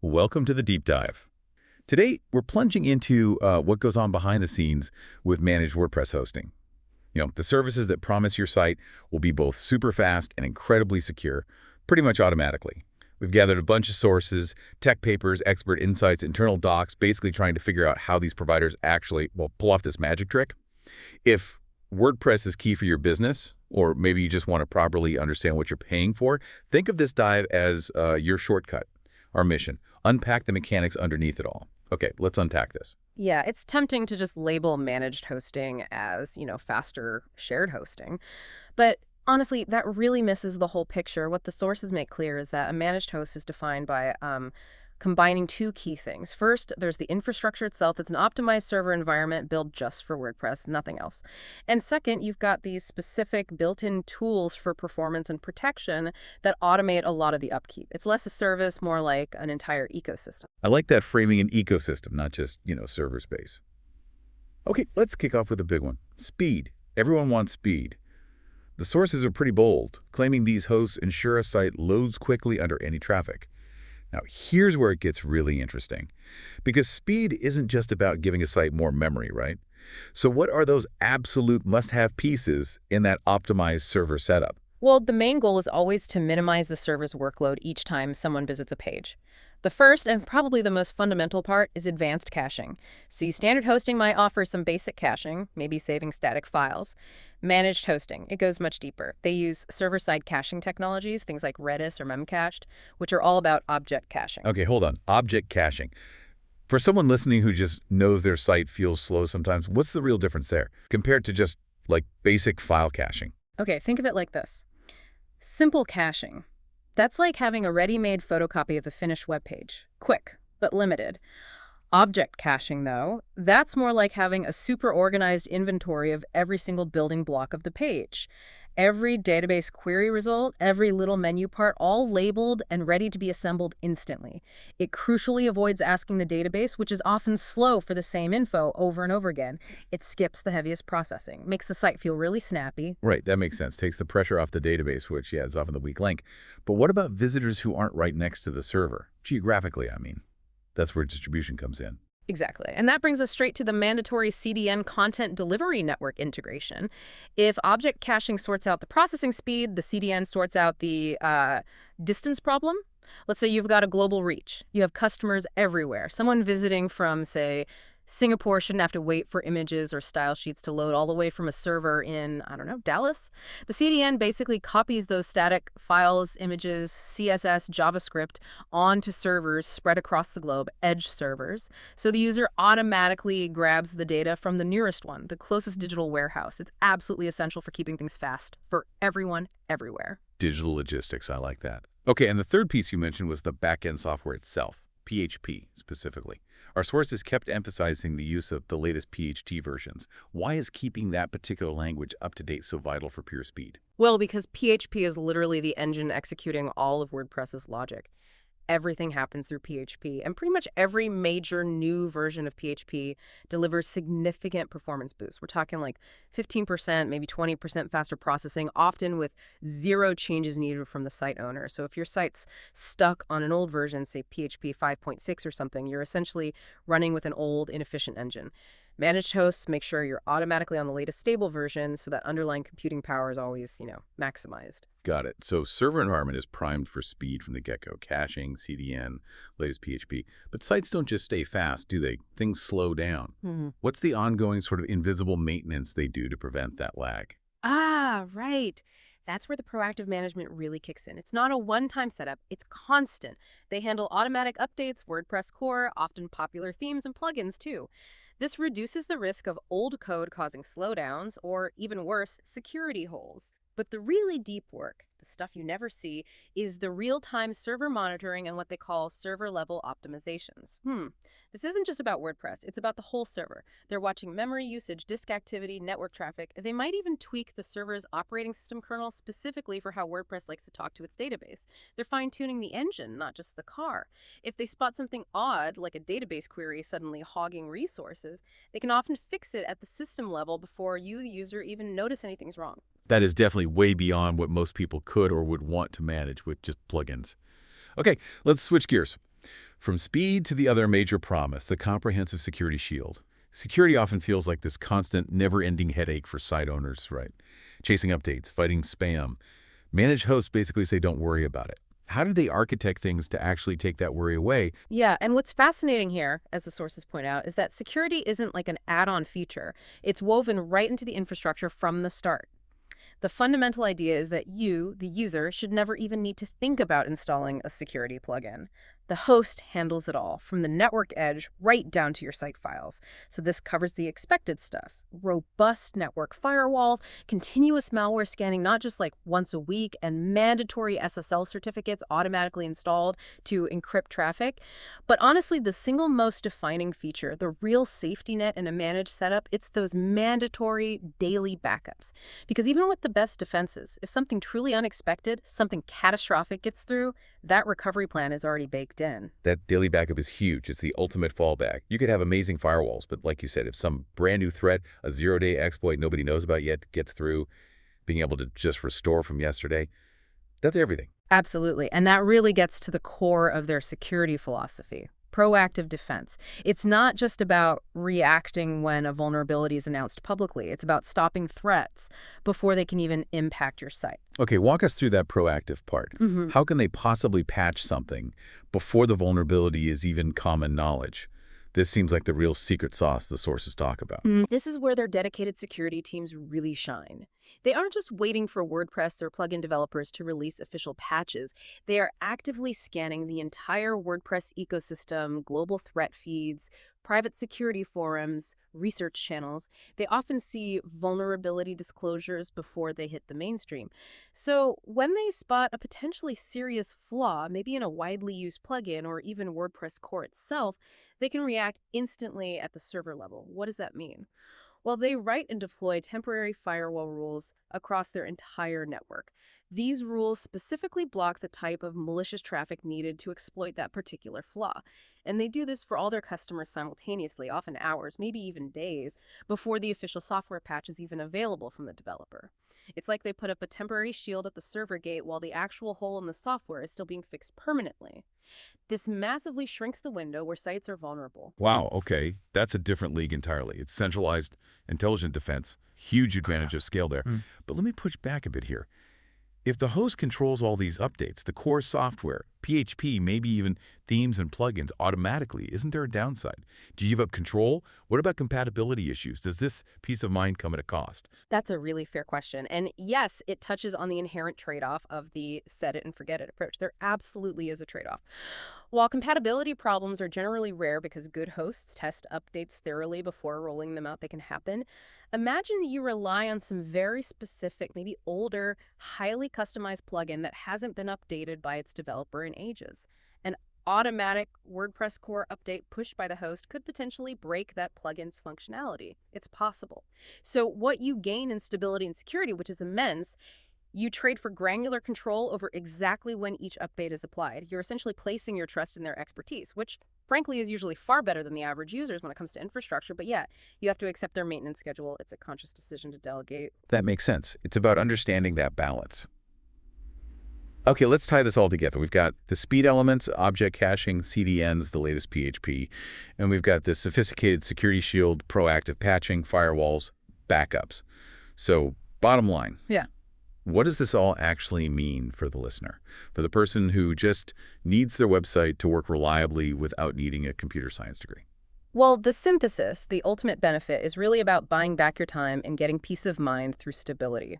Welcome to the deep dive. Today, we're plunging into what goes on behind the scenes with managed WordPress hosting. The services that promise your site will be both super fast and incredibly secure, pretty much automatically. We've gathered a bunch of sources, tech papers, expert insights, internal docs, basically trying to figure out how these providers actually, pull off this magic trick. If WordPress is key for your business, or maybe you just want to properly understand what you're paying for, think of this dive as your shortcut. Our mission, unpack the mechanics underneath it all. Okay, let's unpack this. Yeah, it's tempting to just label managed hosting as, faster shared hosting. But honestly, that really misses the whole picture. What the sources make clear is that a managed host is defined by combining two key things. First, there's the infrastructure itself. It's an optimized server environment built just for WordPress, nothing else. And second, you've got these specific built-in tools for performance and protection that automate a lot of the upkeep. It's less a service, more like an entire ecosystem. I like that framing an ecosystem, not just, server space. Okay, let's kick off with a big one. Speed. Everyone wants speed. The sources are pretty bold, claiming these hosts ensure a site loads quickly under any traffic. Now, here's where it gets really interesting, because speed isn't just about giving a site more memory, right? So what are those absolute must-have pieces in that optimized server setup? Well, the main goal is always to minimize the server's workload each time someone visits a page. The first, and probably the most fundamental part, is advanced caching. See, standard hosting might offer some basic caching, maybe saving static files. Managed hosting, it goes much deeper. They use server-side caching technologies, things like Redis or Memcached, which are all about object caching. Okay, hold on. Object caching. For someone listening who just knows their site feels slow sometimes, what's the real difference there compared to just, basic file caching? Okay, think of it like this. Simple caching. That's like having a ready-made photocopy of the finished web page. Quick, but limited. Object caching, though, that's more like having a super organized inventory of every single building block of the page. Every database query result, every little menu part, all labeled and ready to be assembled instantly. It crucially avoids asking the database, which is often slow for the same info over and over again. It skips the heaviest processing, makes the site feel really snappy. Right, that makes sense. Takes the pressure off the database, which, is often the weak link. But what about visitors who aren't right next to the server? Geographically, I mean. That's where distribution comes in. Exactly. And that brings us straight to the mandatory CDN content delivery network integration. If object caching sorts out the processing speed, the CDN sorts out the distance problem. Let's say you've got a global reach. You have customers everywhere. Someone visiting from, say, Singapore shouldn't have to wait for images or style sheets to load all the way from a server in, Dallas. The CDN basically copies those static files, images, CSS, JavaScript onto servers spread across the globe, edge servers. So the user automatically grabs the data from the nearest one, the closest digital warehouse. It's absolutely essential for keeping things fast for everyone, everywhere. Digital logistics, I like that. Okay, and the third piece you mentioned was the backend software itself, PHP specifically. Our sources kept emphasizing the use of the latest PHP versions. Why is keeping that particular language up to date so vital for pure speed? Well, because PHP is literally the engine executing all of WordPress's logic. Everything happens through PHP, and pretty much every major new version of PHP delivers significant performance boosts. We're talking like 15%, maybe 20% faster processing, often with zero changes needed from the site owner. So if your site's stuck on an old version, say PHP 5.6 or something, you're essentially running with an old, inefficient engine. Managed hosts make sure you're automatically on the latest stable version so that underlying computing power is always, maximized. Got it. So server environment is primed for speed from the get-go. Caching, CDN, latest PHP. But sites don't just stay fast, do they? Things slow down. What's the ongoing sort of invisible maintenance they do to prevent that lag? Ah, right. That's where the proactive management really kicks in. It's not a one-time setup, it's constant. They handle automatic updates, WordPress core, often popular themes and plugins too. This reduces the risk of old code causing slowdowns or, even worse, security holes. But the really deep work, the stuff you never see, is the real-time server monitoring and what they call server-level optimizations. This isn't just about WordPress, it's about the whole server. They're watching memory usage, disk activity, network traffic. They might even tweak the server's operating system kernel specifically for how WordPress likes to talk to its database. They're fine-tuning the engine, not just the car. If they spot something odd, like a database query suddenly hogging resources, they can often fix it at the system level before you, the user, even notice anything's wrong. That is definitely way beyond what most people could or would want to manage with just plugins. Okay, let's switch gears. From speed to the other major promise, the comprehensive security shield. Security often feels like this constant, never-ending headache for site owners, right? Chasing updates, fighting spam. Managed hosts basically say don't worry about it. How do they architect things to actually take that worry away? Yeah, and what's fascinating here, as the sources point out, is that security isn't like an add-on feature. It's woven right into the infrastructure from the start. The fundamental idea is that you, the user, should never even need to think about installing a security plugin. The host handles it all, from the network edge right down to your site files. So this covers the expected stuff. Robust network firewalls, continuous malware scanning not just like once a week, and mandatory SSL certificates automatically installed to encrypt traffic. But honestly, the single most defining feature, the real safety net in a managed setup, it's those mandatory daily backups. Because even with the best defenses, if something truly unexpected, something catastrophic gets through, that recovery plan is already baked in. That daily backup is huge. It's the ultimate fallback. You could have amazing firewalls, but like you said, if some brand new threat, a zero-day exploit nobody knows about yet gets through, being able to just restore from yesterday, that's everything. Absolutely. And that really gets to the core of their security philosophy. Proactive defense. It's not just about reacting when a vulnerability is announced publicly. It's about stopping threats before they can even impact your site. Okay, walk us through that proactive part. How can they possibly patch something before the vulnerability is even common knowledge? This seems like the real secret sauce the sources talk about. This is where their dedicated security teams really shine. They aren't just waiting for WordPress or plugin developers to release official patches. They are actively scanning the entire WordPress ecosystem, global threat feeds, private security forums, research channels. They often see vulnerability disclosures before they hit the mainstream. So when they spot a potentially serious flaw, maybe in a widely used plugin or even WordPress core itself, they can react instantly at the server level. What does that mean? Well, they write and deploy temporary firewall rules across their entire network. These rules specifically block the type of malicious traffic needed to exploit that particular flaw. And they do this for all their customers simultaneously, often hours, maybe even days, before the official software patch is even available from the developer. It's like they put up a temporary shield at the server gate while the actual hole in the software is still being fixed permanently. This massively shrinks the window where sites are vulnerable. Wow, okay. That's a different league entirely. It's centralized, intelligent defense. Huge advantage of scale there. But let me push back a bit here. If the host controls all these updates, the core software, PHP, maybe even themes and plugins automatically, isn't there a downside? Do you give up control? What about compatibility issues? Does this peace of mind come at a cost? That's a really fair question. And yes, it touches on the inherent trade-off of the set it and forget it approach. There absolutely is a trade-off. While compatibility problems are generally rare because good hosts test updates thoroughly before rolling them out, they can happen. Imagine you rely on some very specific, maybe older, highly customized plugin that hasn't been updated by its developer in ages. An automatic WordPress core update pushed by the host could potentially break that plugin's functionality. It's possible. So what you gain in stability and security, which is immense, you trade for granular control over exactly when each update is applied. You're essentially placing your trust in their expertise, which frankly is usually far better than the average users when it comes to infrastructure. But yeah, you have to accept their maintenance schedule. It's a conscious decision to delegate. That makes sense. It's about understanding that balance. Okay, let's tie this all together. We've got the speed elements, object caching, CDNs, the latest PHP, and we've got this sophisticated security shield, proactive patching, firewalls, backups. So bottom line. Yeah. What does this all actually mean for the listener, for the person who just needs their website to work reliably without needing a computer science degree? Well, the synthesis, the ultimate benefit, is really about buying back your time and getting peace of mind through stability.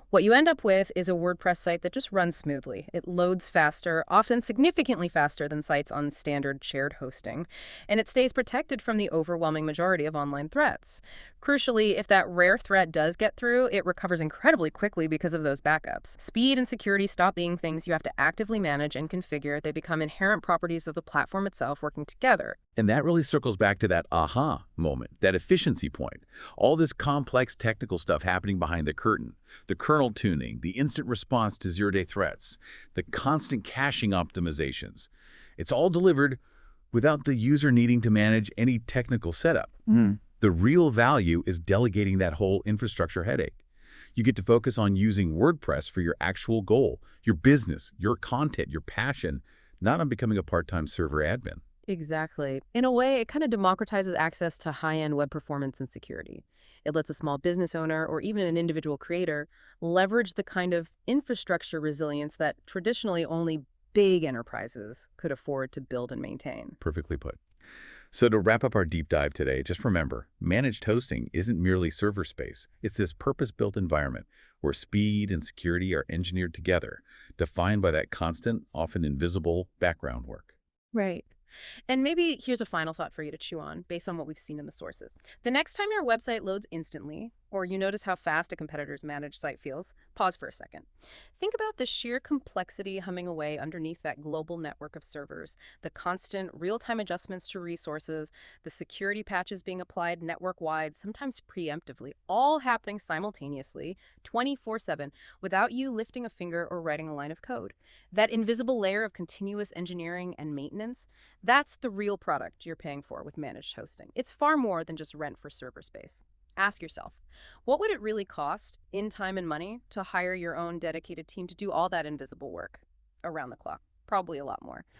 What you end up with is a WordPress site that just runs smoothly. It loads faster, often significantly faster than sites on standard shared hosting, and it stays protected from the overwhelming majority of online threats. Crucially, if that rare threat does get through, it recovers incredibly quickly because of those backups. Speed and security stop being things you have to actively manage and configure. They become inherent properties of the platform itself working together. And that really circles back to that aha moment, that efficiency point. All this complex technical stuff happening behind the curtain, the kernel tuning, the instant response to zero-day threats, the constant caching optimizations. It's all delivered without the user needing to manage any technical setup. The real value is delegating that whole infrastructure headache. You get to focus on using WordPress for your actual goal, your business, your content, your passion, not on becoming a part-time server admin. Exactly. In a way, it kind of democratizes access to high-end web performance and security. It lets a small business owner or even an individual creator leverage the kind of infrastructure resilience that traditionally only big enterprises could afford to build and maintain. Perfectly put. So to wrap up our deep dive today, just remember, managed hosting isn't merely server space. It's this purpose-built environment where speed and security are engineered together, defined by that constant, often invisible background work. Right. And maybe here's a final thought for you to chew on based on what we've seen in the sources. The next time your website loads instantly, or you notice how fast a competitor's managed site feels, pause for a second. Think about the sheer complexity humming away underneath that global network of servers, the constant real-time adjustments to resources, the security patches being applied network-wide, sometimes preemptively, all happening simultaneously, 24/7, without you lifting a finger or writing a line of code. That invisible layer of continuous engineering and maintenance, that's the real product you're paying for with managed hosting. It's far more than just rent for server space. Ask yourself, what would it really cost in time and money to hire your own dedicated team to do all that invisible work around the clock? Probably a lot more.